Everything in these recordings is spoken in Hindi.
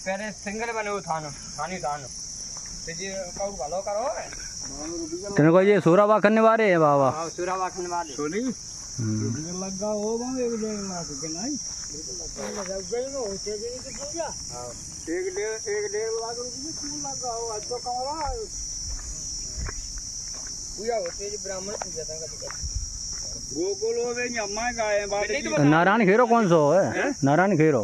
पहले सिंगल बने थानो थानी थानो जी काउ भलो करो तेरे को ये सूराबा करने वाले है बाबा। हां सूराबा करने वाले सोनी लगा हो बम 1.5 लाख के नहीं लगा गई नो होते भी की पूजा हां 1.5 लाख रुपए क्यों लगा हो आज तो कमरा पूजा होते जी ब्राह्मण पूजा था कभी गोकुल होवे अम्मा गाय बात नारायण खेरो कौन सो है? नारायण खेरो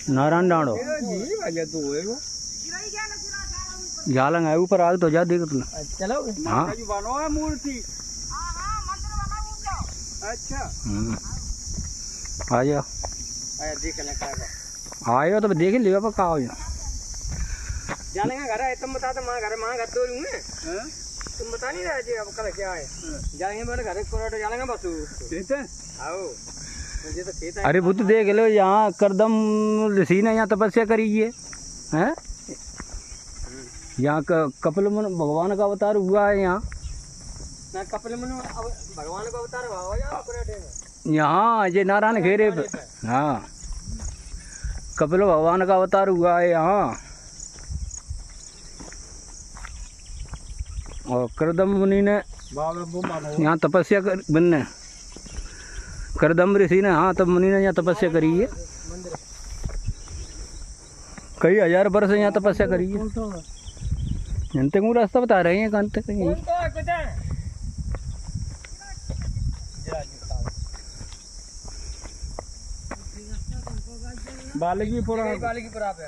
नारायण डांडो जी भाई तो होएगो जालंग है ऊपर आग तो जा देख तू चलो हां जी बनो है मूर्ति हां मंदिर बनाओ अच्छा आ जाओ आया देखने का आयो तो देख लियो पर का हो जालेंगे घर है तुम बता दो मां घर तो हूं हैं तुम बता नहीं रहे जी अब कल क्या है जाएंगे मेरे घर कोरोट जालेंगे बस ठीक है आओ मुझे तो खेत है। अरे भूत देख लो यहाँ करदम ऋषि ने यहाँ तपस्या करी है यहाँ कपिल मुनि भगवान का अवतार हुआ है यहाँ ना कपिल मुनि भगवान का अवतार हुआ यहाँ कोरोटे में यहाँ ये नारायण घेरे पे हाँ कपिल भगवान का अवतार हुआ है यहाँ और करदम मुनि ने यहाँ तपस्या कर बनने करदम ऋषि ने हाँ तब मुनि ने यहाँ तपस्या करी है कई हजार वर्ष यहाँ तपस्या करी है जनते को रास्ता बता रहे हैं कांते कहीं बालकीपुरा पे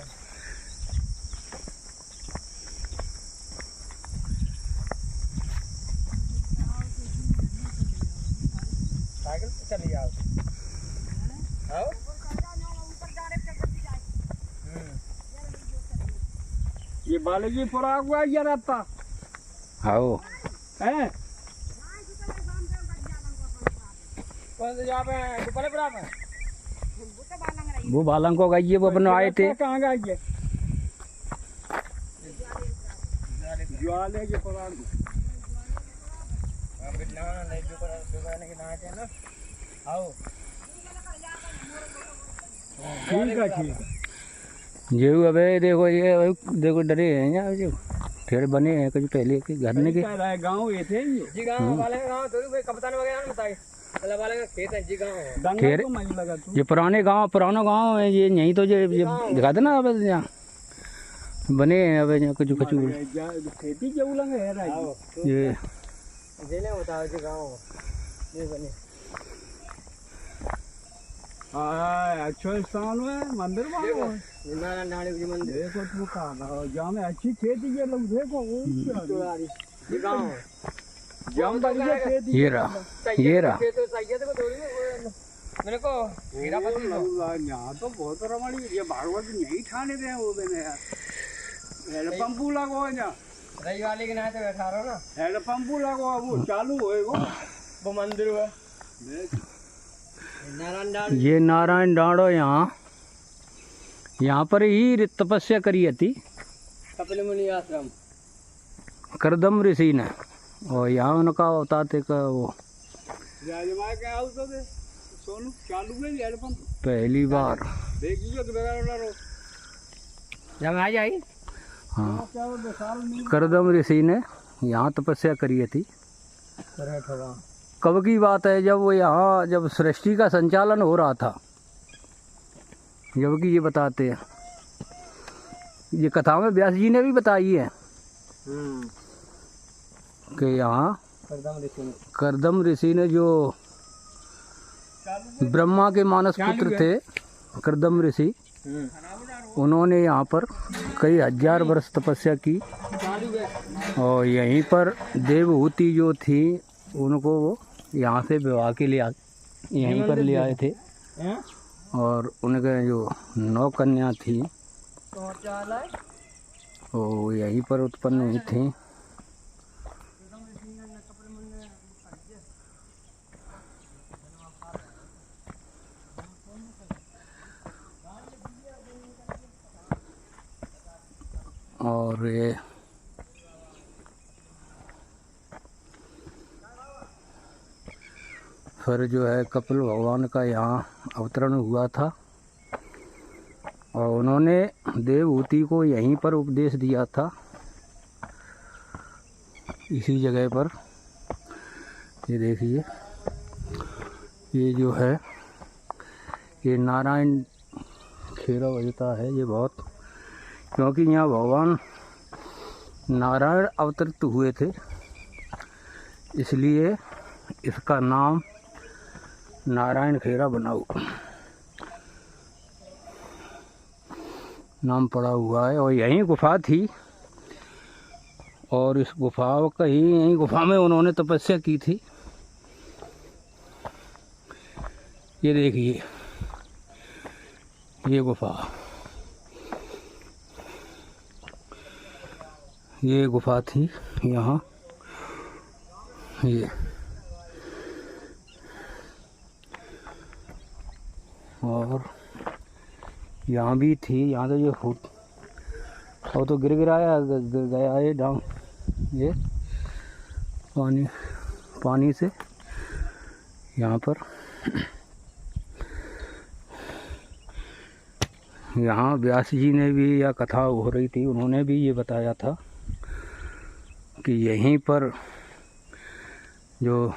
साइकिल पे चली आओ आओ ये बालकीपुरा हुआ ये रहता आओ है कौन से जहाँ पे दुपहरपुरा में वो बालंग को गई वो अपन आए थे कहाँ गए ज्वाले के पुराण नहीं दुकान के ना है ना आओ ठीक है ठीक जो अबे देखो ये देखो डरे हैं यहाँ जो ठेर बने हैं कुछ पहले के घर के गाँव ये थे जी गाँव वाले गाँव तो भाई कप्तान वगैरह बताइए वाले वाले का खेत है जी गाँव ठेर ये पुराना गांव है ये यहीं तो ये दिखा देना अब यहाँ बने हैं अब यहाँ कुछ कुछ खेती के उलंग है ये जेले बताओ जी गाँव ये बने अच्छा स्थान है मंदिर वालों नारायण डाणी जी मंदिर देखो तू कहाँ जहाँ में अच्छी खेती के लोग देखो ये गाँव जाम बढ़िया खेती ये रहा मेरे को हीरा पति यहाँ तो बहुत रमणी ये भागवत नहीं ठाने दे वो मैंने हेड पंपू लगो यहाँ रही वाले के नाते बैठा रहो ना हेड पंपू लगो वो चालू होएगा वो मंदिर हुआ ये नारायण डांडो यहाँ पर ही तपस्या करी थी कपिल मुनि आश्रम करदम ऋषि ने और यहाँ उनका अवतार थे का वो राजमा के आओ तो दे सोनू चालू में हेड पंप पहली बार देखिए तो जब आ जाए हाँ करदम ऋषि ने यहाँ तपस्या करी थी कब की बात है जब वो यहाँ जब सृष्टि का संचालन हो रहा था जबकि ये बताते हैं ये कथा में व्यास जी ने भी बताई है कि यहाँ करदम ऋषि ने जो ब्रह्मा के मानस पुत्र थे करदम ऋषि उन्होंने यहाँ पर कई हजार वर्ष तपस्या की और यहीं पर देवहूति जो थी उनको वो यहाँ से विवाह के लिए यहीं पर ले आए थे और उनके जो 9 कन्या थी वो यहीं पर उत्पन्न हुई थी। और ये फिर जो है कपिल भगवान का यहाँ अवतरण हुआ था और उन्होंने देवहूति को यहीं पर उपदेश दिया था, इसी जगह पर। ये देखिए, ये जो है ये नारायण खेरा बजता है ये बहुत, क्योंकि यहाँ भगवान नारायण अवतरित हुए थे, इसलिए इसका नाम नारायण खेरा बना नाम पड़ा हुआ है। और यहीं गुफा थी, और इस गुफा का ही यहीं गुफा में उन्होंने तपस्या की थी। ये देखिए, ये गुफा थी यहाँ, ये और यहाँ भी थी। यहाँ तो ये फूट और तो गिर गया ये डांग, ये पानी से यहाँ पर। यहाँ व्यास जी ने भी, या कथा हो रही थी, उन्होंने भी ये बताया था कि यहीं पर जो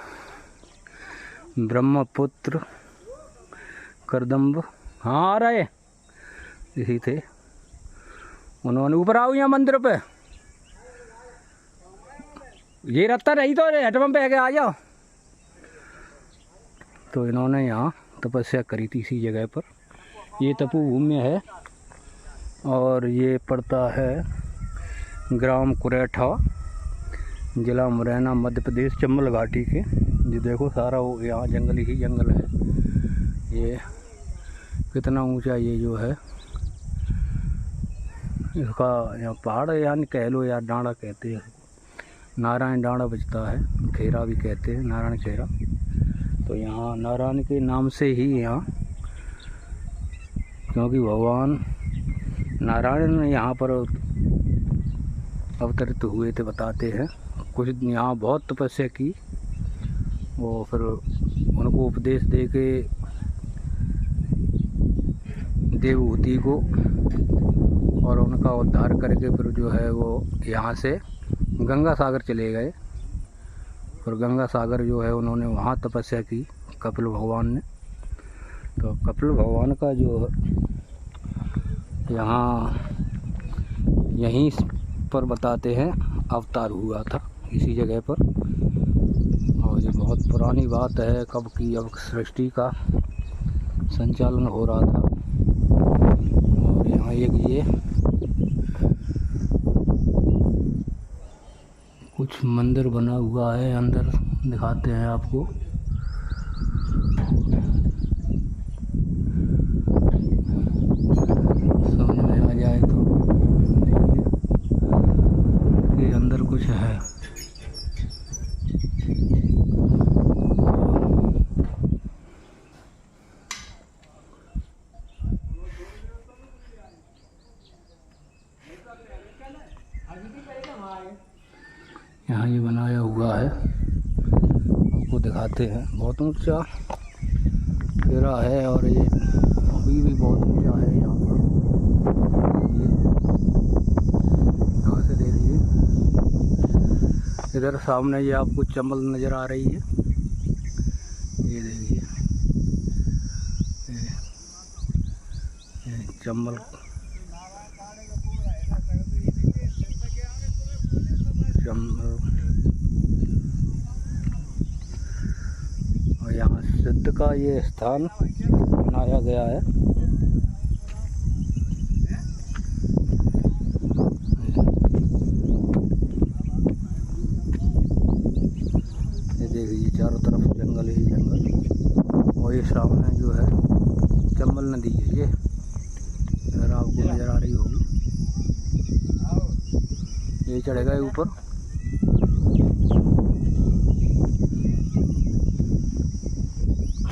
ब्रह्मपुत्र करदम्ब, हाँ आ रहे यही थे, उन्होंने ऊपर आओ यहाँ मंदिर पे, ये रत्ता रही तो हटम पे आ जाओ। तो इन्होंने यहाँ तपस्या करी थी इसी जगह पर। ये तपोभूमि है और ये पड़ता है ग्राम कुरेठा, जिला मुरैना, मध्य प्रदेश, चंबल घाटी के। ये देखो सारा वो यहाँ जंगल ही जंगल है। ये कितना ऊंचा ये जो है इसका यहाँ पहाड़, यानी कह लो या डांडा कहते हैं, नारायण डांडा बजता है, खेरा भी कहते हैं, नारायण खेरा। तो यहाँ नारायण के नाम से ही यहाँ, क्योंकि भगवान नारायण यहाँ पर अवतरित हुए थे, बताते हैं। कुछ यहाँ बहुत तपस्या की, वो फिर उनको उपदेश दे के देवहूति को, और उनका उद्धार करके फिर जो है वो यहाँ से गंगा सागर चले गए। फिर गंगा सागर जो है उन्होंने वहाँ तपस्या की, कपिल भगवान ने। तो कपिल भगवान का जो यहाँ यहीं पर बताते हैं अवतार हुआ था, इसी जगह पर। और ये बहुत पुरानी बात है, कब की, अब सृष्टि का संचालन हो रहा था। और यहाँ एक ये कुछ मंदिर बना हुआ है, अंदर दिखाते हैं आपको। समझ में आ जाए तो ये अंदर कुछ है। यहाँ ये बनाया हुआ है, आपको दिखाते हैं। बहुत ऊंचा घेरा है और ये अभी भी बहुत ऊंचा है। यहाँ पर यहाँ से देखिए, इधर सामने ये आपको चंबल नज़र आ रही है, ये देखिए, ये चंबल और यहाँ सिद्ध का ये स्थान बनाया गया है। ये देखिए, चारों तरफ जंगल ही जंगल, और ये सामने जो है चंबल नदी है, ये अगर आपको नज़र आ रही होगी। ये चढ़ेगा ऊपर,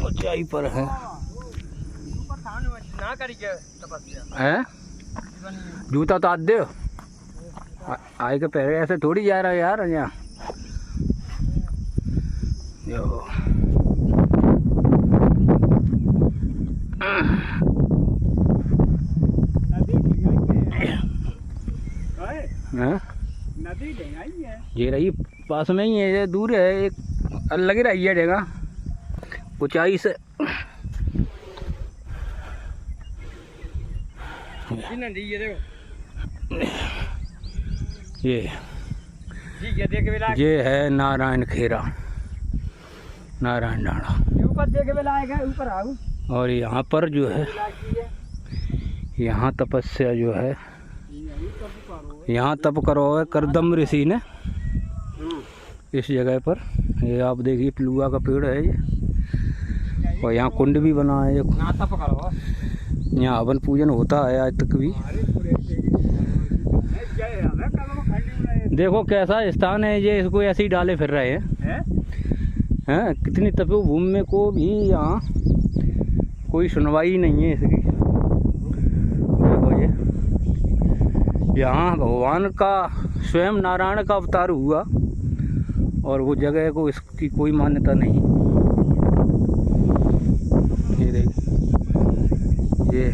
ऊंचाई पर है। हैं? जूता तो आदे आए के पहले ऐसे थोड़ी जा रहा है यार। यहाँ ये रही पास में ही है, ये दूर है, एक अलग ही रही है जगह ऊंचाई से। ये है नारायण खेरा, नारायण डाड़ा। ऊपर देख के लाएगा, ऊपर आओ। और यहाँ पर जो है, यहाँ तपस्या जो है, यहाँ तप करो है करदम ऋषि ने इस जगह पर। ये आप देखिए पिलुआ का पेड़ है ये, और यहाँ कुंड भी बना है। यहाँ हवन पूजन होता है आज तक भी। देखो कैसा स्थान है ये, इसको ऐसे ही डाले फिर रहे हैं। हैं कितनी तपोभूमि में को भी यहाँ कोई सुनवाई नहीं है इसकी। देखो ये यहाँ भगवान का स्वयं नारायण का अवतार हुआ, और वो जगह को इसकी कोई मान्यता नहीं। ये देखिए, ये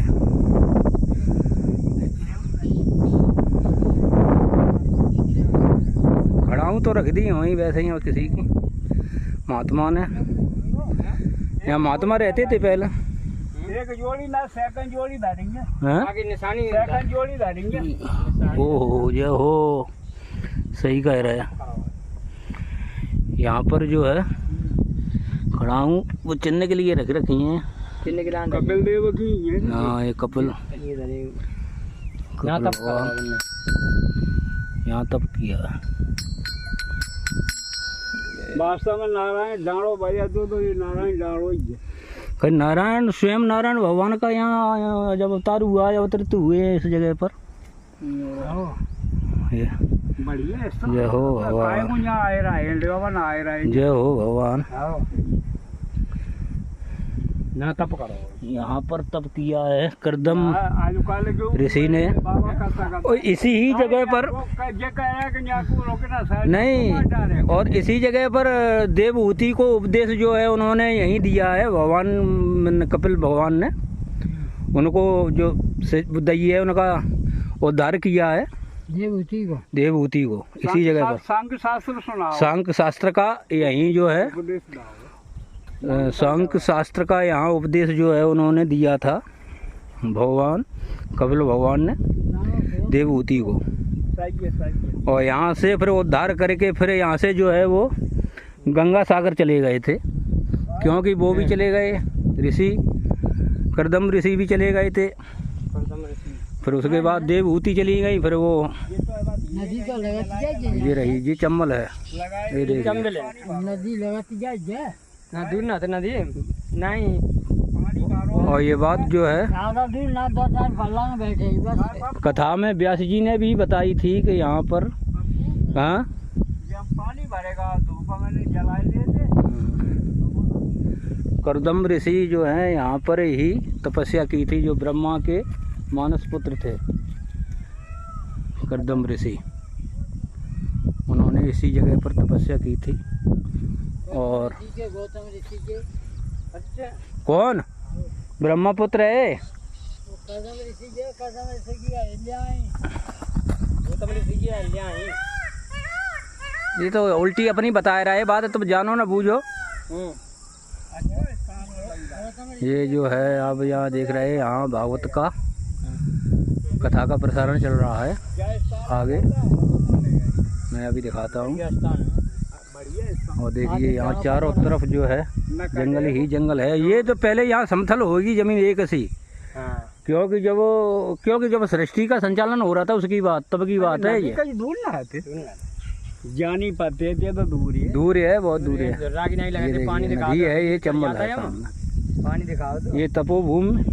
खड़ाऊँ तो रख दी वहीं वैसे ही, और किसी की महात्मा ने, यहाँ महात्मा रहते थे पहले। एक जोड़ी ना सेकंड जोड़ी धारेंगे, आगे निशानी सेकंड जोड़ी धारेंगे। ओहो ये हो, सही कह रहे हैं। यहाँ पर जो है खड़ाऊँ वो चिन्ह के लिए रख रखी हैं, चिन्ह के लिए। कपिल देव की ये। हाँ ये कपिल, यहाँ तप किया है। वास्तव में नारायण डाड़ो भैया तो ये नारायण डाड़ो ही है। कहीं नारायण, स्वयं नारायण भगवान का यहाँ जब अवतार हुआ, अवतरित हुए इस जगह पर। ये बढ़िया जय हो भगवान, जय हो भगवान। ना तप करो, यहाँ पर तप किया है करदम ऋषि ने, और इसी ही जगह पर नहीं, और इसी जगह पर देवहूति को उपदेश जो है उन्होंने यहीं दिया है। भगवान कपिल भगवान ने उनको जो बुद्धि है उनका उद्धार किया है, देवहूति को इसी जगह पर। सांख्य शास्त्र सुनाओ, सांख्य शास्त्र का यहीं जो है, सांख्य शास्त्र का यहाँ उपदेश जो है उन्होंने दिया था भगवान कपिल भगवान ने देवहूति को। और यहाँ से फिर उद्धार करके फिर यहाँ से जो है वो गंगा सागर चले गए थे, क्योंकि वो भी चले गए ऋषि, करदम ऋषि भी चले गए थे। फिर उसके बाद देवहूति चली गई, फिर वो ये रही, ये चम्बल है, ये देखिए नदी ना दूर ना तो नदी नहीं। और ये बात जो है कथा में व्यास जी ने भी बताई थी कि यहाँ पर पानी भरेगा धूप में जलाए देते। करदम ऋषि जो है यहाँ पर ही तपस्या की थी, जो ब्रह्मा के मानस पुत्र थे करदम ऋषि, उन्होंने इसी जगह पर तपस्या की थी। और अच्छा कौन ब्रह्मपुत्र है, ये तो उल्टी अपनी बता रहा है बात, तुम जानो ना बूझो। ये जो है आप यहाँ देख रहे हैं, यहाँ भागवत का कथा का प्रसारण चल रहा है। आगे मैं अभी दिखाता हूँ। और देखिए यहाँ चारों तरफ जो है जंगल ही जंगल है। ये तो पहले यहाँ समतल होगी जमीन एक सी, क्योंकि जब सृष्टि का संचालन हो रहा था उसकी बात, तब की बात है। ये दूर ना है, जा नहीं पाते थे तो दूर ही है, दूर है, बहुत दूर है। पानी नदी है, ये चंबल है, पानी दिखाओ तो। ये तपोभूमि,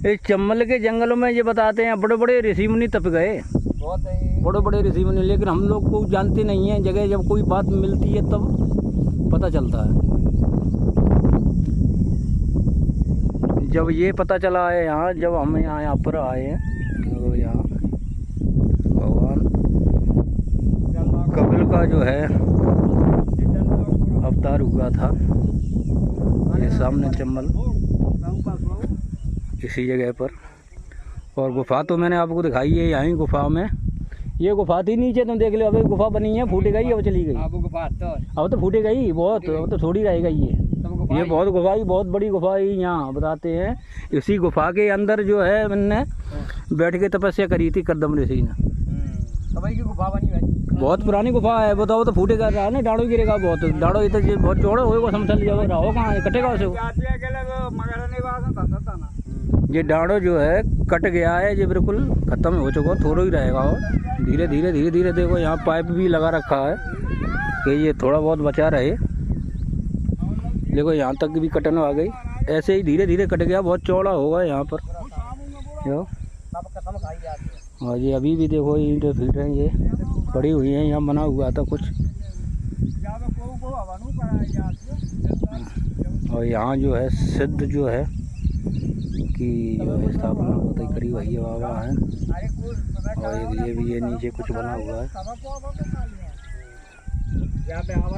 इस चंबल के जंगलों में ये बताते हैं बड़े बड़े ऋषि मुनि तप गए, बड़े बड़े ऋषि मुनि, लेकिन हम लोग को जानते नहीं है। जगह जब कोई बात मिलती है तब पता चलता है। जब ये पता चला है यहाँ, जब हम यहाँ पर आए हैं, तो यहाँ भगवान कपिल का जो है अवतार हुआ था। ये सामने चंबल इसी जगह पर, और गुफा तो मैंने आपको दिखाई है। यहीं गुफा में ये गुफा थी नीचे, तुम देख लो, अभी गुफा बनी है, फूट गई, अब चली गई। अब गुफा तो अब तो फूटे गई बहुत, अब तो थोड़ी रहेगा ये बहुत गुफा ही, बहुत बड़ी गुफा ही यहाँ बताते हैं। इसी गुफा के अंदर जो है मैंने बैठ के तपस्या करी थी करदम ऋषि ने। की गुफा बनी है, बहुत पुरानी गुफा है, बताओ तो फूटेगा रहा ना, डाड़ो गिरेगा बहुत, डाड़ो इतना बहुत चौड़ा होगा, समझ जाओ रहो कहाँ है, कटेगा उसे। ये डाड़ो जो है कट गया है, ये बिल्कुल खत्म हो चुका, थोड़ा ही रहेगा और धीरे धीरे धीरे धीरे देखो यहाँ पाइप भी लगा रखा है कि ये थोड़ा बहुत बचा रहे। देखो यहाँ तक भी कटन आ गई, ऐसे ही धीरे धीरे कट गया, बहुत चौड़ा होगा यहाँ पर जो। और ये अभी भी देखो ईंटें फीट रही ये पड़ी हुई हैं, यहाँ बना हुआ था कुछ। और यहाँ जो है सिद्ध जो है कि जो है स्थापना होता ही करी वही बाबा है। और ये भी ये नीचे कुछ बना हुआ है।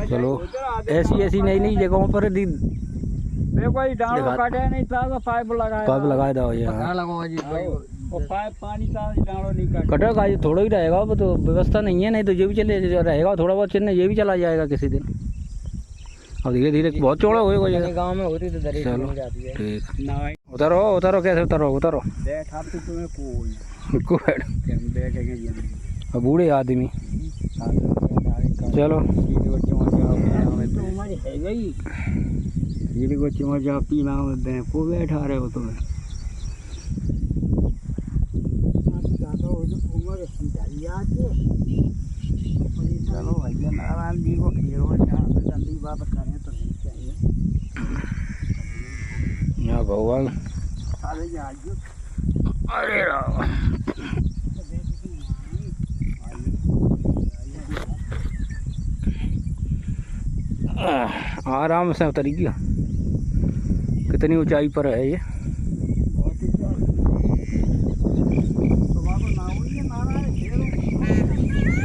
चलो ऐसी नई नई जगहों पर पाइप लगाए दो ये कटेगा, ये थोड़ा ही रहेगा, वो तो व्यवस्था नहीं है, नहीं तो ये भी चले रहेगा थोड़ा बहुत चिन्ह, ये भी चला जाएगा किसी दिन। और धीरे धीरे बहुत चौड़ा होगा ये गांव में होती तो दरी चलो जाती है। ठीक, उतारो उतारो, कैसे उतारो उतारो, बूढ़े आदमी। चलो को बैठा रहे हो तुम्हें चलो भैया नारायण जी को खेलो, गंदी बात करें तो नहीं चाहिए। यहाँ भगवान अरे आराम से उतरी गया। कितनी ऊंचाई पर है ये?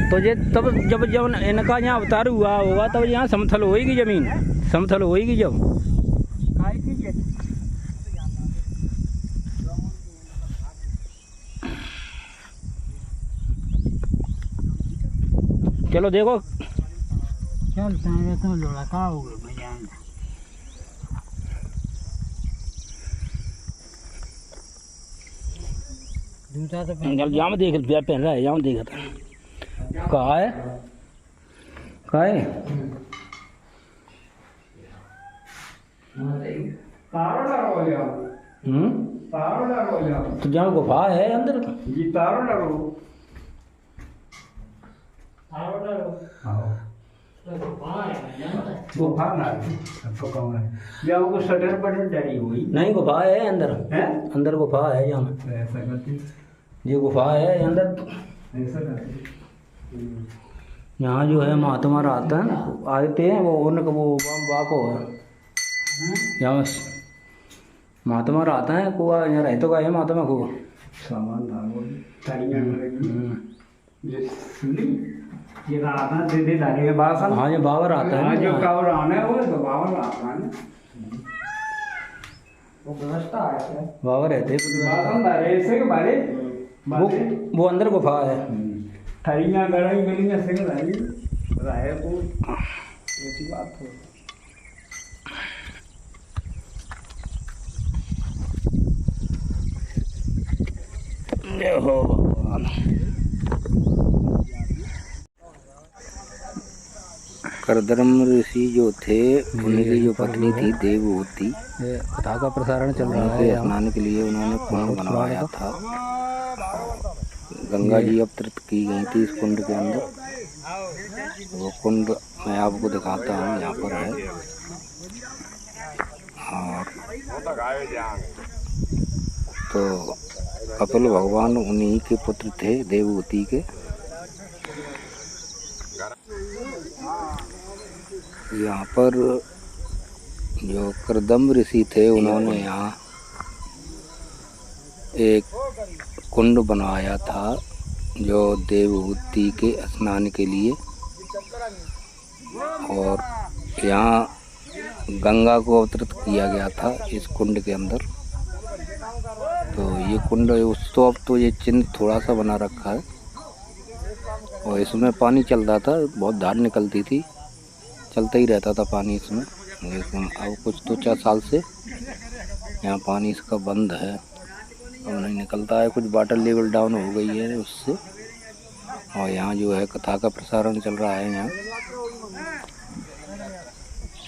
तो ये तब जब जब इनका यहाँ अवतार हुआ होगा तब यहाँ समथल होएगी जमीन, समथल होएगी जब। चलो देखो चलते हैं तो लड़का हो गए भैया। जूता तो यहाँ देख पहन रहा है, यहाँ देखा था कहाँ है कहाँ है? तो जहाँ गुफा है अंदर जी तारो डरो गुफा ना तो कौन है या वो शटर पर डरी हुई नहीं, गुफा है अंदर है, अंदर गुफा है यहाँ, ऐसा करती ये गुफा है अंदर। ऐसा करती यहाँ जो है महात्मा रहता है, आते हैं वो उनका वो बाको है यहाँ महात्मा रहता है कुआ, यहाँ रहते का है महात्मा को सामान डालो तारियां ये सुनी ये रात दे दे डाले के बासन। हाँ ये बाबर आता है जो कावर आना है वो तो बाबर आता है वो व्यवस्था है बाबर रहते बासन डाले ऐसे के बारे वो अंदर गुफा है। थरियां गड़ाई गलियां सिंह रही रहे को ऐसी बात हो। हो भगवान करदम ऋषि जो थे उनकी जो पत्नी थी देवहूति, कथा का प्रसारण चल रहा है। स्नान के लिए उन्होंने कुंड बनवाया था, गंगा जी अवतरित की गई थी इस कुंड के अंदर। वो कुंड मैं आपको दिखाता हूँ, यहाँ पर है। और तो कपिल भगवान उन्हीं के पुत्र थे देवहूति के। यहाँ पर जो करदम ऋषि थे उन्होंने यहाँ एक कुंड बनवाया था जो देवहूति के स्नान के लिए, और यहाँ गंगा को अवतरित किया गया था इस कुंड के अंदर। तो ये कुंड उस तो अब तो ये चिन्ह थोड़ा सा बना रखा है, और इसमें पानी चल रहा था, बहुत धार निकलती थी, चलता ही रहता था पानी इसमें। लेकिन अब कुछ 2-4 साल से यहाँ पानी इसका बंद है, अब नहीं निकलता है। कुछ वाटर लेवल डाउन हो गई है उससे। और यहाँ जो है कथा का प्रसारण चल रहा है यहाँ।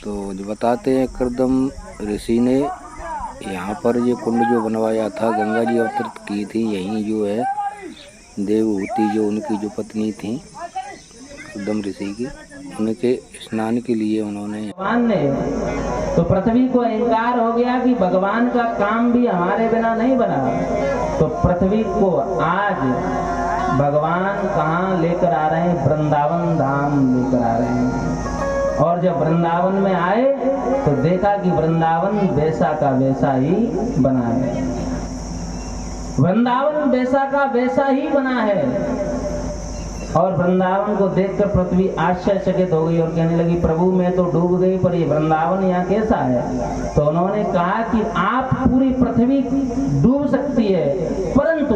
तो जो बताते हैं कर्दम ऋषि ने यहाँ पर ये कुंड जो बनवाया था, गंगा जी अवतरित की थी यहीं जो है। देवहूति जो उनकी जो पत्नी थी कर्दम ऋषि की, उनके स्नान के लिए उन्होंने भगवान ने तो पृथ्वी को अहंकार हो गया कि भगवान का काम भी हमारे बिना नहीं बना। तो पृथ्वी को आज भगवान कहाँ लेकर आ रहे हैं? वृंदावन धाम लेकर आ रहे हैं। और जब वृंदावन में आए तो देखा कि वृंदावन वैसा का वैसा ही बना है। वृंदावन वैसा का वैसा ही बना है। और वृंदावन को देखकर पृथ्वी आश्चर्यचकित हो गई और कहने लगी, प्रभु मैं तो डूब गई, पर ये वृंदावन यहाँ कैसा है? तो उन्होंने कहा कि आप पूरी पृथ्वी डूब सकती है, परंतु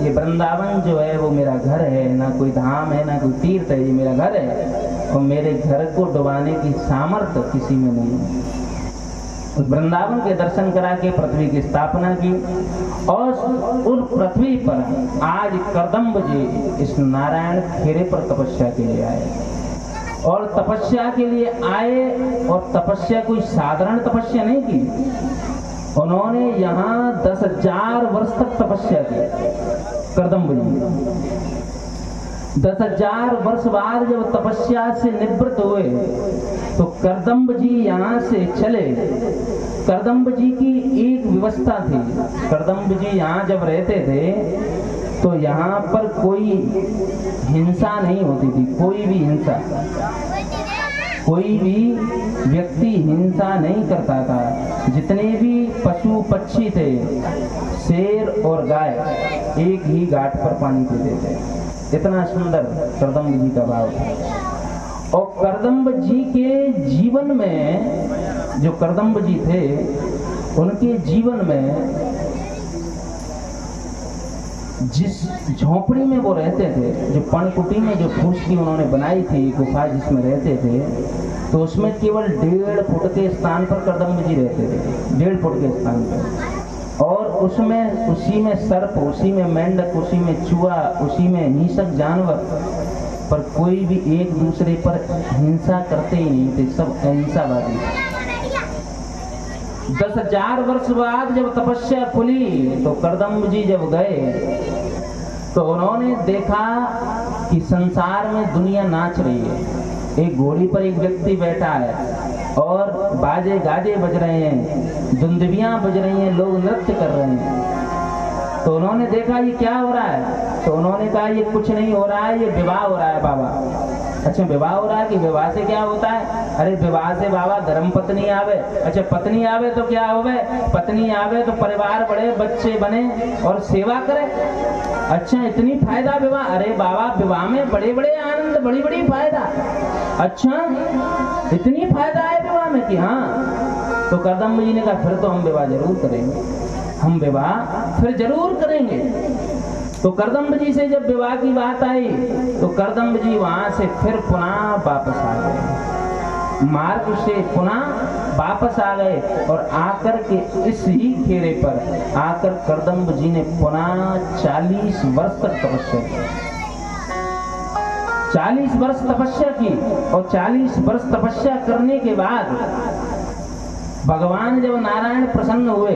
ये वृंदावन जो है वो मेरा घर है, ना कोई धाम है ना कोई तीर्थ है, ये मेरा घर है। और मेरे घर को डुबाने की सामर्थ्य किसी में नहीं है। वृंदावन के दर्शन करा के पृथ्वी की स्थापना की। और उन पृथ्वी पर आज कर्दम्ब जी इस नारायण खेरे पर तपस्या के लिए आए। और तपस्या के लिए आए, और तपस्या कोई साधारण तपस्या नहीं की। उन्होंने यहाँ 10,000 वर्ष तक तपस्या की कर्दम्ब जी। 10,000 वर्ष बाद जब तपस्या से निवृत्त हुए तो कर्दम्ब जी यहाँ से चले। कर्दम्ब जी की एक व्यवस्था थी। कर्दम्ब जी यहाँ जब रहते थे तो यहाँ पर कोई हिंसा नहीं होती थी, कोई भी हिंसा, कोई भी व्यक्ति हिंसा नहीं करता था। जितने भी पशु पक्षी थे, शेर और गाय एक ही घाट पर पानी पीते थे। इतना सुंदर कर्दम्ब जी का भाव था। और कर्दम्ब जी के जीवन में, जो कर्दम्ब जी थे उनके जीवन में जिस झोपड़ी में वो रहते थे, जो पर्णकुटी में जो फूस की उन्होंने बनाई थी गुफा जिसमें रहते थे, तो उसमें केवल 1.5 फुट के स्थान पर कर्दम्ब जी रहते थे। 1.5 फुट के स्थान पर। और उसमें उसी में सर्प, उसी में मेंढक, उसी में चूहा, उसी में हिंसक जानवर, पर कोई भी एक दूसरे पर हिंसा करते ही नहीं थे, सब अहिंसावादी। 10,000 वर्ष बाद जब तपस्या खुली तो कर्दम्ब जी जब गए तो उन्होंने देखा कि संसार में दुनिया नाच रही है। एक घोड़ी पर एक व्यक्ति बैठा है और बाजे गाजे बज रहे हैं, दुंदुभियां बज रही हैं, लोग नृत्य कर रहे हैं। तो उन्होंने देखा ये क्या हो रहा है? तो उन्होंने कहा ये कुछ नहीं हो रहा है, ये विवाह हो रहा है बाबा। अच्छा विवाह हो रहा है? कि विवाह से क्या होता है? अरे विवाह से बाबा धर्म पत्नी आवे। अच्छा पत्नी आवे तो क्या होवे? पत्नी आवे तो परिवार बढ़े, बच्चे बने और सेवा करे। अच्छा इतनी फायदा विवाह? अरे बाबा विवाह में बड़े बड़े आनंद, बड़ी बड़ी फायदा। अच्छा इतनी फायदा है विवाह में कि हाँ। तो कर्दम्ब जी ने कहा फिर तो हम विवाह जरूर करेंगे, हम विवाह फिर जरूर करेंगे। तो कर्दम्ब जी से जब विवाह की बात आई तो कर्दम्ब जी वहां से फिर पुनः वापस आ गए, मार्ग से पुनः वापस आ गए। और आकर के इस ही खेरे पर आकर कर्दम्ब जी ने पुनः 40 वर्ष तक तपस्या की। 40 वर्ष तपस्या की। और 40 वर्ष तपस्या करने के बाद भगवान जब नारायण प्रसन्न हुए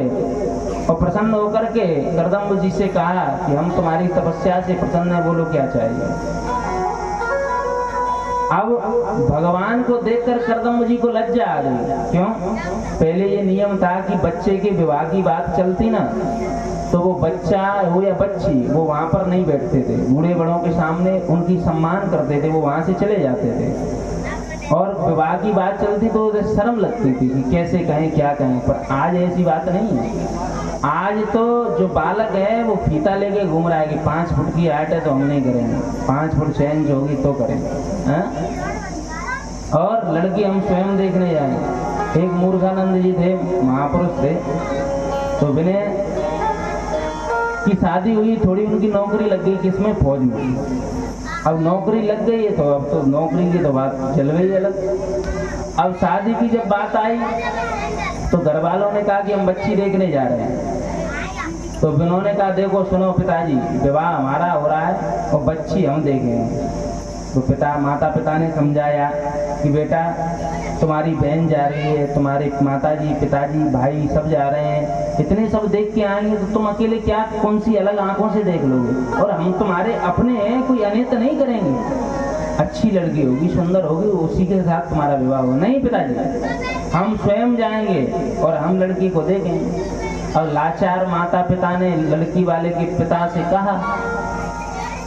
और प्रसन्न होकर के कर्दम्ब जी से कहा कि हम तुम्हारी तपस्या से प्रसन्न हैं, बोलो क्या चाहिए। अब भगवान को देखकर कर्दम्ब जी को लज्जा आ गई। क्यों? पहले ये नियम था कि बच्चे के विवाह की बात चलती ना तो वो बच्चा हो या बच्ची वो वहां पर नहीं बैठते थे, बूढ़े बड़ों के सामने उनकी सम्मान करते थे, वो वहां से चले जाते थे। और विवाह की बात चलती तो शर्म लगती थी कि कैसे कहें क्या कहें। पर आज ऐसी बात नहीं है। आज तो जो बालक है वो फीता लेके घूम रहा है कि 5 फुट की हाइट है तो हम नहीं करेंगे, 5 फुट चेंज होगी तो करेंगे। और लड़की हम स्वयं देखने जाएंगे। एक मूर्खानंद जी थे, महापुरुष थे, तो विनय की शादी हुई, थोड़ी उनकी नौकरी लग गई किसमें? फौज में। अब नौकरी लग गई है तो अब तो नौकरी की तो बात चल गई अलग। अब शादी की जब बात आई तो घर वालों ने कहा कि हम बच्ची देखने जा रहे हैं। तो उन्होंने कहा देखो सुनो पिताजी, विवाह हमारा हो रहा है और बच्ची हम देखेंगे। तो माता पिता ने समझाया कि बेटा तुम्हारी बहन जा रही है, तुम्हारे माताजी पिताजी भाई सब जा रहे हैं, इतने सब देख के आएंगे तो तुम अकेले क्या कौन सी अलग आंखों से देख लोगे, और हम तुम्हारे अपने हैं, कोई अनित नहीं करेंगे, अच्छी लड़की होगी सुंदर होगी उसी के साथ तुम्हारा विवाह होगा। नहीं पिताजी हम स्वयं जाएंगे और हम लड़की को देखेंगे। और लाचार माता पिता ने लड़की वाले के पिता से कहा,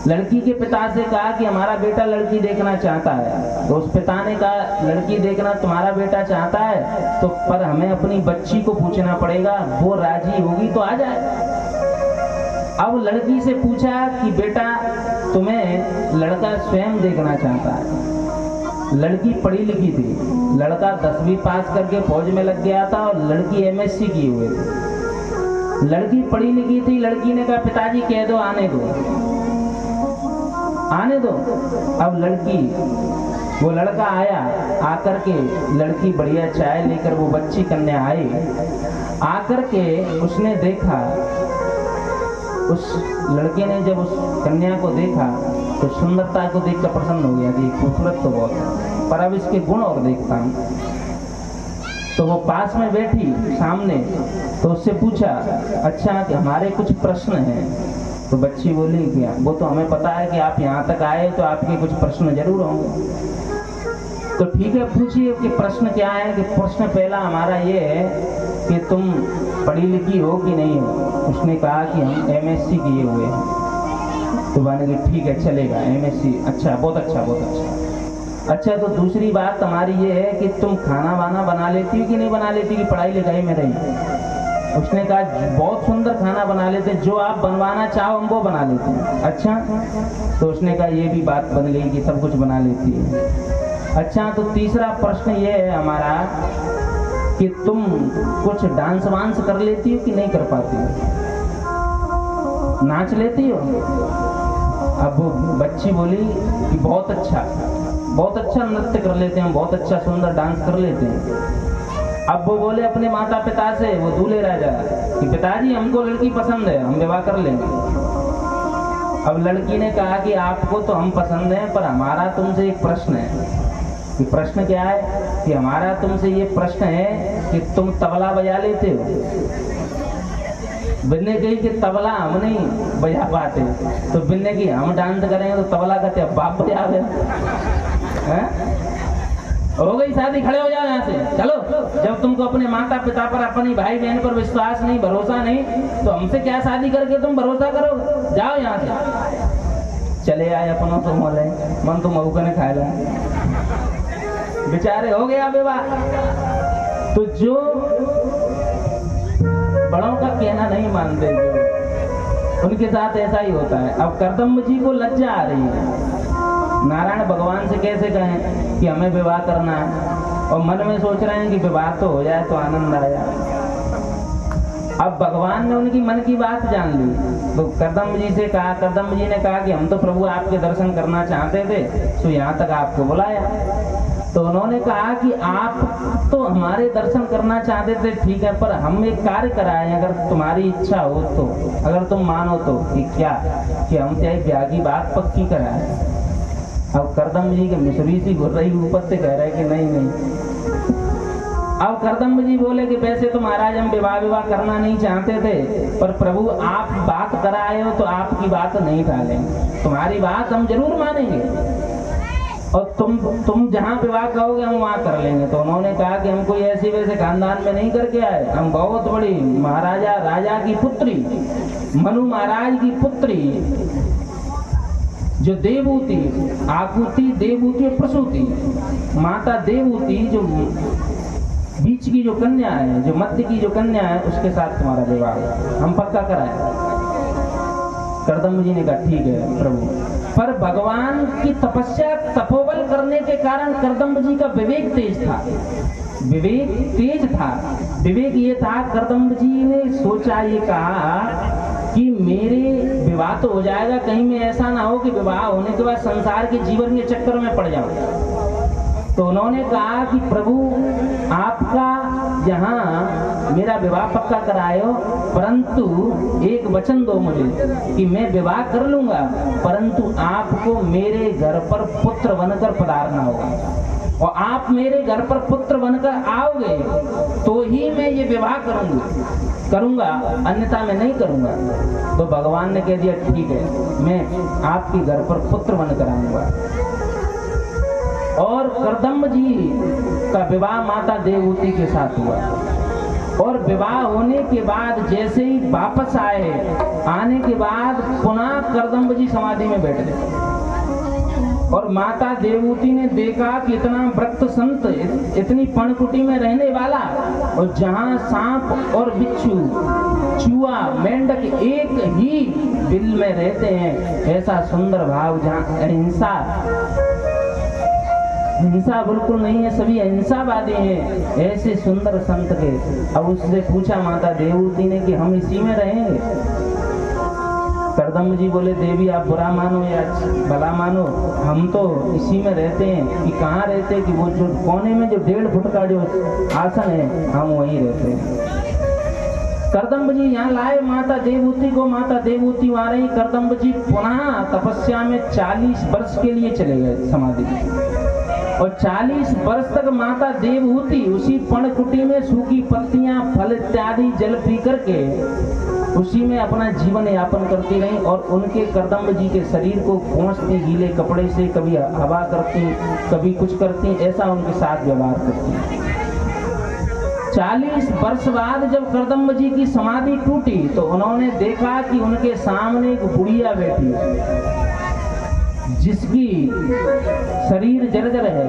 लड़की के पिता से कहा कि हमारा बेटा लड़की देखना चाहता है। तो उस पिता ने कहा लड़की देखना तुम्हारा बेटा चाहता है तो पर हमें अपनी बच्ची को पूछना पड़ेगा, वो राजी होगी तो आ जाए। अब लड़की से पूछा कि बेटा तुम्हें लड़का स्वयं देखना चाहता है। लड़की पढ़ी लिखी थी, लड़का 10वीं पास करके फौज में लग गया था और लड़की MSc किए हुए थी। लड़की पढ़ी लिखी थी, लड़की ने कहा पिताजी कह दो आने दो आने दो। अब लड़की वो लड़का आया, आकर के लड़की बढ़िया चाय लेकर वो बच्ची कन्या आई, आकर के उसने देखा, उस लड़के ने जब उस कन्या को देखा तो सुंदरता को देखकर प्रसन्न हो गया कि खूबसूरत तो बहुत है पर अब इसके गुण और देखता हूँ। तो वो पास में बैठी सामने, तो उससे पूछा अच्छा कि हमारे कुछ प्रश्न हैं। तो बच्ची बोली कि वो तो हमें पता है कि आप यहाँ तक आए तो आपके कुछ प्रश्न जरूर होंगे। तो ठीक है पूछिए कि प्रश्न क्या है। कि प्रश्न पहला हमारा ये है कि तुम पढ़ी लिखी हो कि नहीं हो। उसने कहा कि हम MSc किए हुए हैं। तो मैंने कहा ठीक है चलेगा MSc, अच्छा बहुत अच्छा बहुत अच्छा। अच्छा तो दूसरी बात हमारी ये है कि तुम खाना वाना बना लेती हो कि नहीं बना लेती कि पढ़ाई लिखाई में रही। उसने कहा बहुत सुंदर खाना बना लेते, जो आप बनवाना चाहो हम वो बना लेते हैं। अच्छा तो उसने कहा ये भी बात बन गई कि सब कुछ बना लेती है। अच्छा तो तीसरा प्रश्न ये है हमारा कि तुम कुछ डांस वांस कर लेती हो कि नहीं कर पाती हो, नाच लेती हो। अब वो बच्ची बोली कि बहुत अच्छा नृत्य कर लेते हैं, बहुत अच्छा सुंदर डांस कर लेते हैं। अब वो बोले अपने माता पिता से, वो दूल्हे राजा कि पिताजी हमको लड़की पसंद है, हम विवाह कर लेंगे। अब लड़की ने कहा कि आपको तो हम पसंद हैं पर हमारा तुमसे एक प्रश्न है। कि प्रश्न क्या है? कि हमारा तुमसे ये प्रश्न है कि तुम तबला बजा लेते हो। बिन्ने कही कि तबला हम नहीं बजा पाते। तो बिन्ने की हम डांस करेंगे तो तबला कहते बाप बजा दे। हो गई शादी, खड़े हो जाओ यहाँ से, चलो। जब तुमको अपने माता पिता पर अपनी भाई बहन पर विश्वास नहीं भरोसा नहीं तो हमसे क्या शादी करके तुम भरोसा करो, जाओ यहाँ से। चले आए अपनों तो मोले मन तो मऊका ने खाए ला, बेचारे हो गया विवाह। तो जो बड़ों का कहना नहीं मानते उनके साथ ऐसा ही होता है। अब करदम्ब जी को लज्जा आ रही है, नारायण भगवान से कैसे कहें कि हमें विवाह करना है, और मन में सोच रहे हैं कि विवाह तो हो जाए तो आनंद आया। अब भगवान ने उनकी मन की बात जान ली तो करदम्ब जी से कहा, करदम्ब जी ने कहा कि हम तो प्रभु आपके दर्शन करना चाहते थे तो यहाँ तक आपको बुलाया। तो उन्होंने कहा कि आप तो हमारे दर्शन करना चाहते थे ठीक है, पर हम एक कार्य कराएं अगर तुम्हारी इच्छा हो तो, अगर तुम मानो तो। कि क्या? कि हम चाहे ब्याह की बात पक्की कराएं। अब करदम्ब जी के मिश्री सी घुर रही ऊपर से कह रहे कि नहीं। अब करदम्ब जी बोले कि वैसे तो महाराज हम विवाह करना नहीं चाहते थे पर प्रभु आप बात कराए हो तो आपकी बात नहीं टालेंगे, तुम्हारी बात हम जरूर मानेंगे और तुम जहाँ विवाह कहोगे हम वहाँ कर लेंगे। तो उन्होंने कहा कि हम कोई ऐसे वैसे खानदान में नहीं करके आए, हम बहुत बड़ी महाराजा राजा की पुत्री, मनु महाराज की पुत्री, जो देवूति आकुति देवूति प्रसूति, माता देवूति जो बीच की जो कन्या है, जो मध्य की जो कन्या है, उसके साथ तुम्हारा विवाह हम पक्का कराए। करदम्ब जी ने कहा ठीक है प्रभु। पर भगवान की तपस्या तपोबल करने के कारण करदम्ब जी का विवेक तेज था, विवेक तेज था। विवेक ये था, करदम्ब जी ने सोचा, ये कहा कि मेरे विवाह तो हो जाएगा, कहीं में ऐसा ना हो कि विवाह होने के बाद संसार के जीवन के चक्कर में पड़ जाऊं। तो उन्होंने कहा कि प्रभु आपका यहाँ मेरा विवाह पक्का करायो, परंतु एक वचन दो मुझे कि मैं विवाह कर लूंगा, परंतु आपको मेरे घर पर पुत्र बनकर पधारना होगा, और आप मेरे घर पर पुत्र बनकर आओगे तो ही मैं ये विवाह करूंगा, अन्यथा मैं नहीं करूंगा। तो भगवान ने कह दिया ठीक है, मैं आपके घर पर पुत्र बनकर आऊंगा। और करदम्ब जी का विवाह माता देवहूति के साथ हुआ, और विवाह होने के बाद जैसे ही वापस आने के बाद पुनः करदम्ब जी समाधि में बैठ गए, और माता देवहूति ने देखा कि इतना व्रत संत इतनी पर्णकुटी में रहने वाला, और जहाँ सांप और बिच्छू, चूहा, मेंढक एक ही बिल में रहते हैं, ऐसा सुंदर भाव जहाँ हिंसा बिल्कुल नहीं है, सभी अहिंसावादी हैं, ऐसे सुंदर संत के। अब उससे पूछा माता देवहूति ने कि हम इसी में रहेंगे? करदम्ब जी बोले देवी आप बुरा मानो या भला मानो, हम तो इसी में रहते हैं। कि कहाँ रहते हैं? कि वो जो कोने में जो 1.5 फुट का जो आसन है, हम वहीं रहते हैं। करदम्ब जी यहाँ लाए माता देवहूति को, माता देवहूति वहाँ रही। करदम्ब जी पुनः तपस्या में 40 वर्ष के लिए चले गए समाधि में, और 40 वर्ष तक माता देवहूति उसी पर्णकुटी में सूखी पत्तियां, फल इत्यादि जल पी करके उसी में अपना जीवन यापन करती रही, और उनके करदम्ब जी के शरीर को पोंछती गीले कपड़े से, कभी हवा करती, कभी कुछ करती, ऐसा उनके साथ व्यवहार करती। 40 वर्ष बाद जब करदम्ब जी की समाधि टूटी तो उन्होंने देखा कि उनके सामने एक बुढ़िया बैठी, जिसकी शरीर जर्जर है,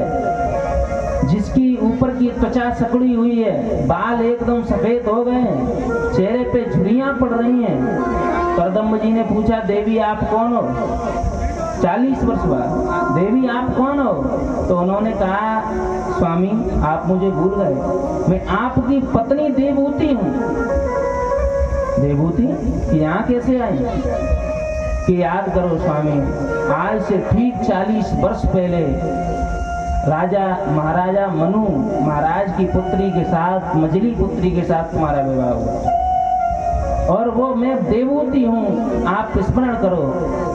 जिसकी ऊपर की त्वचा सिकुड़ी हुई है, बाल एकदम सफेद हो गए हैं, चेहरे पे झुर्रियां पड़ रही हैं। करदम्ब जी ने पूछा देवी आप कौन हो? 40 वर्ष बाद देवी आप कौन हो? तो उन्होंने कहा स्वामी आप मुझे भूल गए, मैं आपकी पत्नी देवहूति हूँ। देवहूति यहाँ कैसे आई? कि याद करो स्वामी, आज से ठीक 40 वर्ष पहले महाराजा मनु महाराज की पुत्री के साथ, मजली पुत्री के साथ तुम्हारा विवाह हुआ, और वो मैं देवहूति हूँ, आप स्मरण करो।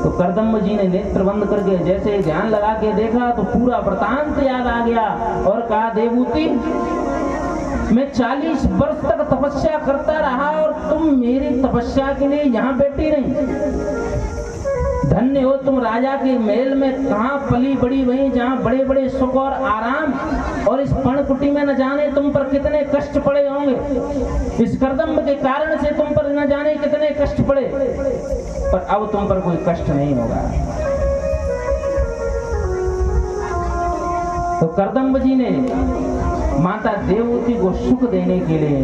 तो करदम्ब जी ने नेत्र बंद करके जैसे ध्यान लगा के देखा तो पूरा वृतांत याद आ गया, और कहा देवहूति मैं 40 वर्ष तक तपस्या करता रहा और तुम मेरी तपस्या के लिए यहाँ बैठी नहीं। धन्य हो तुम, राजा के महल में कहाँ पली बड़ी वहीं जहाँ बड़े बड़े सुख और आराम, और इस पर्णकुटी में न जाने तुम पर कितने कष्ट पड़े होंगे। इस करदम्ब के कारण से तुम पर न जाने कितने कष्ट पड़े, पर अब तुम पर कोई कष्ट नहीं होगा। तो करदम्ब जी ने माता देवहूति को सुख देने के लिए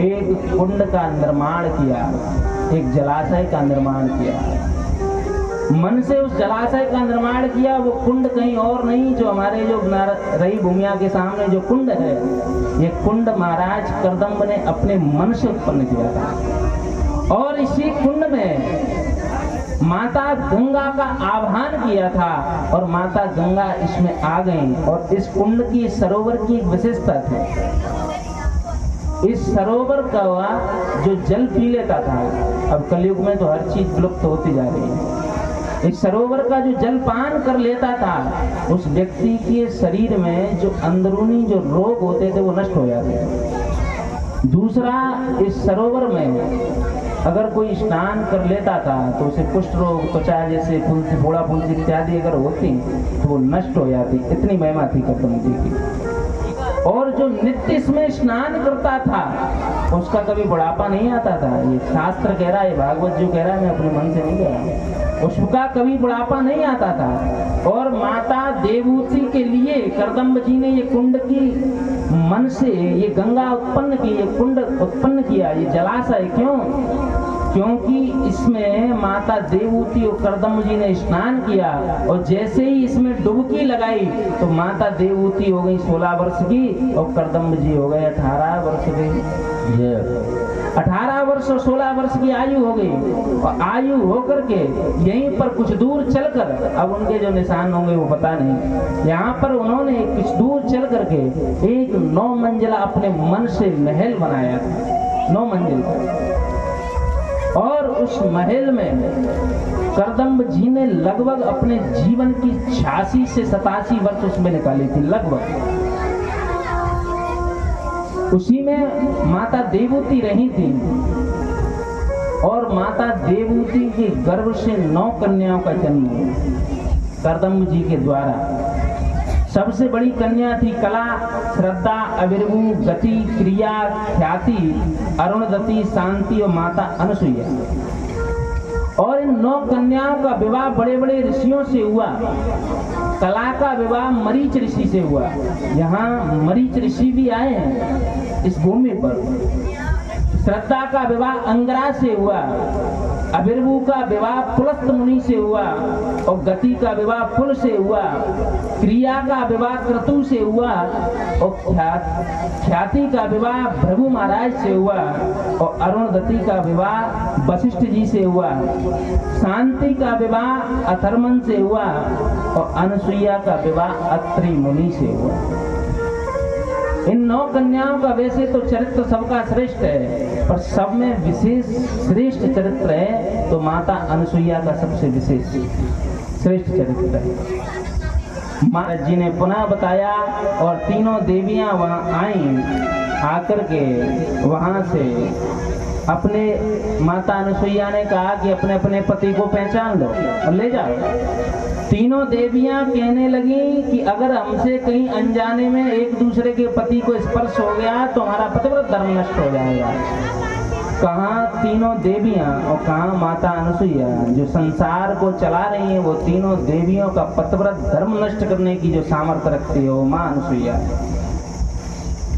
एक कुंड का निर्माण किया, एक जलाशय का निर्माण किया। मन से उस जलाशय का निर्माण किया। वो कुंड कहीं और नहीं, जो हमारे जो रही भूमिया के सामने जो कुंड है, ये कुंड महाराज करदम्ब ने अपने मन से उत्पन्न किया था, और इसी कुंड में माता गंगा का आह्वान किया था, और माता गंगा इसमें आ गई। और इस कुंड की सरोवर की एक विशेषता थी, इस सरोवर का जो जल पी लेता था, अब कलयुग में तो हर चीज विलुप्त होती जा रही है, इस सरोवर का जो जल पान कर लेता था, उस व्यक्ति के शरीर में जो अंदरूनी जो रोग होते थे वो नष्ट हो जाते थे। दूसरा, इस सरोवर में अगर कोई स्नान कर लेता था तो उसे कुष्ठ रोग, त्वचा जैसे फुंसी, फोड़ा फुंसी इत्यादि अगर होती तो वो नष्ट हो जाती। इतनी महिमा थी करदम्ब जी की। और जो नित्य इसमें स्नान करता था उसका कभी बुढ़ापा नहीं आता था। ये शास्त्र कह रहा है, भागवत जो कह रहा है, मैं अपने मन से नहीं कह रहा, उसका कभी बुढ़ापा नहीं आता था। और माता देवहूति के लिए करदम्ब जी ने ये कुंड की मन से ये गंगा उत्पन्न की, ये कुंड उत्पन्न किया, ये जलाशय। क्यों? क्योंकि इसमें माता देवहूति और करदम्ब जी ने स्नान किया, और जैसे ही इसमें डुबकी लगाई तो माता देवहूति हो गई 16 वर्ष की और करदम्ब जी हो गए 18 वर्ष के। 18 वर्ष वर्ष और 16 वर्ष की आयु हो गई और आयु होकर के यहीं पर कुछ दूर चलकर, अब उनके जो निशान होंगे वो पता नहीं, यहाँ पर उन्होंने कुछ दूर चल करके एक 9 मंजिला अपने मन से महल बनाया था, 9 मंजिल का। और उस महल में करदम्ब जी ने लगभग अपने जीवन की 86 से 87 वर्ष उसमें निकाली थी लगभग। उसी में माता देवूती रही थी और माता देवूती के गर्भ से 9 कन्याओं का जन्म करदम्ब जी के द्वारा। सबसे बड़ी कन्या थी कला, श्रद्धा, अविर्भू, गति, क्रिया, ख्याति, अरुणधति, शांति और माता अनसुईया। और इन 9 कन्याओं का विवाह बड़े बड़े ऋषियों से हुआ। कला का विवाह मरीच ऋषि से हुआ। यहाँ मरीच ऋषि भी आए हैं इस भूमि पर। श्रद्धा का विवाह अंगरा से हुआ। अभिर्भू का विवाह पुलस्त मुनि से हुआ और गति का विवाह पुल से हुआ। क्रिया का विवाह क्रतु से हुआ और ख्याति का विवाह भृगु महाराज से हुआ और अरुणधति का विवाह वशिष्ठ जी से हुआ। शांति का विवाह अथर्मन से हुआ और अनसुईया का विवाह अत्रि मुनि से हुआ। इन 9 कन्याओं का वैसे तो चरित्र सबका श्रेष्ठ है, पर सब में विशेष श्रेष्ठ चरित्र है तो माता अनसुईया का सबसे विशेष श्रेष्ठ चरित्र है। महाराज जी ने पुनः बताया और तीनों देवियां वहां आईं। आकर के वहां से अपने माता अनसुईया ने कहा कि अपने अपने पति को पहचान लो और ले जाओ। तीनों देवियां कहने लगी कि अगर हमसे कहीं अनजाने में एक दूसरे के पति को स्पर्श हो गया तो हमारा पतिव्रत धर्म नष्ट हो जाएगा। कहाँ तीनों देवियां और कहाँ माता अनसुईया जो संसार को चला रही हैं, वो तीनों देवियों का पतिव्रत धर्म नष्ट करने की जो सामर्थ्य रखती है वो माँ अनसुईया।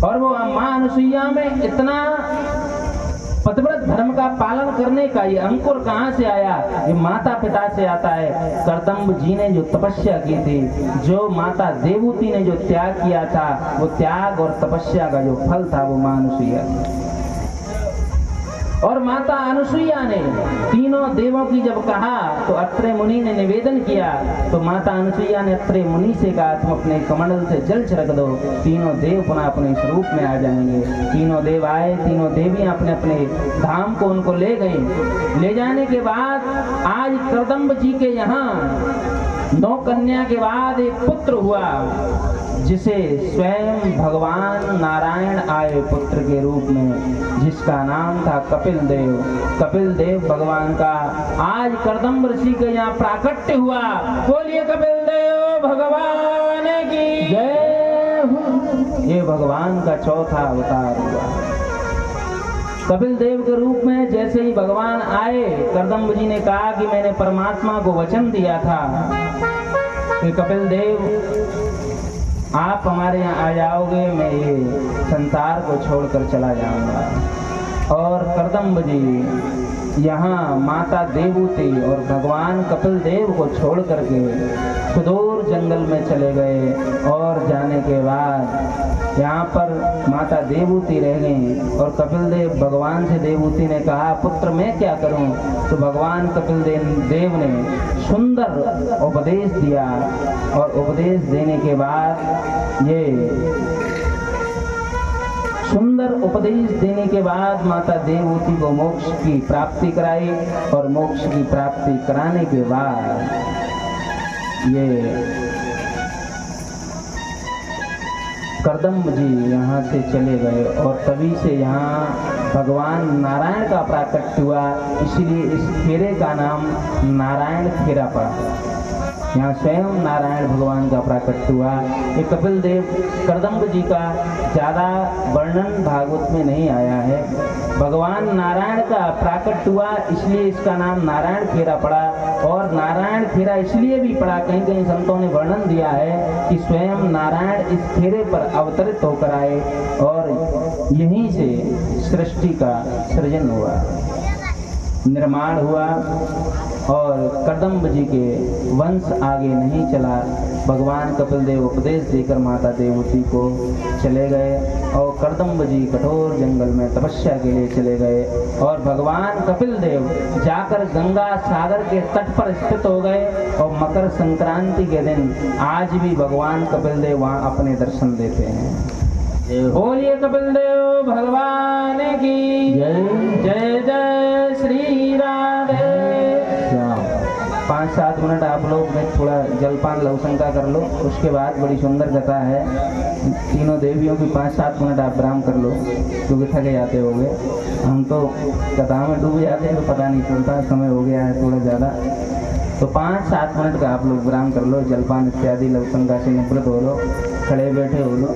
और वो माँ अनसुईया में इतना पतिव्रत धर्म का पालन करने का ये अंकुर कहाँ से आया? ये माता पिता से आता है। करदम्ब जी ने जो तपस्या की थी, जो माता देवूती ने जो त्याग किया था, वो त्याग और तपस्या का जो फल था वो माँ अनसुईया। और माता अनसुईया ने तीनों देवों की जब कहा तो अत्रि मुनि ने निवेदन किया, तो माता अनसुईया ने अत्रि मुनि से कहा तुम अपने कमंडल से जल छिड़क दो, तीनों देव पुनः अपने स्वरूप में आ जाएंगे। तीनों देव आए, तीनों देवियां अपने अपने धाम को उनको ले गई। ले जाने के बाद आज करदम्ब जी के यहाँ 9 कन्या के बाद एक पुत्र हुआ जिसे स्वयं भगवान नारायण आए पुत्र के रूप में, जिसका नाम था कपिल देव। कपिल देव भगवान का आज करदम्ब ऋषि के यहाँ प्राकट्य हुआ। बोलिए कपिल देव भगवान की जय हो। ये भगवान का चौथा अवतार हुआ। कपिल देव के रूप में जैसे ही भगवान आए, करदम्ब जी ने कहा कि मैंने परमात्मा को वचन दिया था कि कपिल देव आप हमारे यहाँ आ जाओगे, मैं ये संसार को छोड़कर चला जाऊंगा। और करदम्ब जी यहाँ माता देवूती और भगवान कपिल देव को छोड़ करके सुदूर जंगल में चले गए। और जाने के बाद यहाँ पर माता देवूती रह गई और कपिल देव भगवान से देवूती ने कहा पुत्र मैं क्या करूं? तो भगवान कपिल देव ने सुंदर उपदेश दिया और उपदेश देने के बाद सुंदर उपदेश देने के बाद माता देवूती को मोक्ष की प्राप्ति कराई। और मोक्ष की प्राप्ति कराने के बाद ये करदम्ब जी यहाँ से चले गए और तभी से यहाँ भगवान नारायण का प्राकट्य हुआ। इसलिए इस खेरे का नाम नारायण खेरा पड़ा। यहाँ स्वयं नारायण भगवान का प्राकट्य हुआ। ये कपिल देव करदम्ब जी का ज़्यादा वर्णन भागवत में नहीं आया है। भगवान नारायण का प्राकट्य हुआ इसलिए इसका नाम नारायण खेरा पड़ा। और नारायण खेरा इसलिए भी पड़ा, कहीं कहीं संतों ने वर्णन दिया है कि स्वयं नारायण इस खेरे पर अवतरित होकर आए और यहीं से सृष्टि का सृजन हुआ, निर्माण हुआ। और करदम्ब जी के वंश आगे नहीं चला। भगवान कपिल देव उपदेश देकर माता देवती को चले गए और कर्दम्ब जी कठोर जंगल में तपस्या के लिए चले गए। और भगवान कपिल देव जाकर गंगा सागर के तट पर स्थित हो गए और मकर संक्रांति के दिन आज भी भगवान कपिल देव वहाँ अपने दर्शन देते हैं। बोलिए कपिल देव भगवान की जय। जय जय श्री राधे। 5-7 मिनट आप लोग में थोड़ा जलपान लवशंका कर लो, उसके बाद बड़ी सुंदर कथा है। तीनों देवियों की 5-7 मिनट आप विराम कर लो क्योंकि थके जाते होंगे। हम तो कथा में डूब जाते हैं तो पता नहीं चलता, समय हो गया है थोड़ा ज़्यादा। तो 5-7 मिनट का आप लोग विराम कर लो, जलपान इत्यादि लवशंका से निवृत्त हो लो, खड़े बैठे हो लो।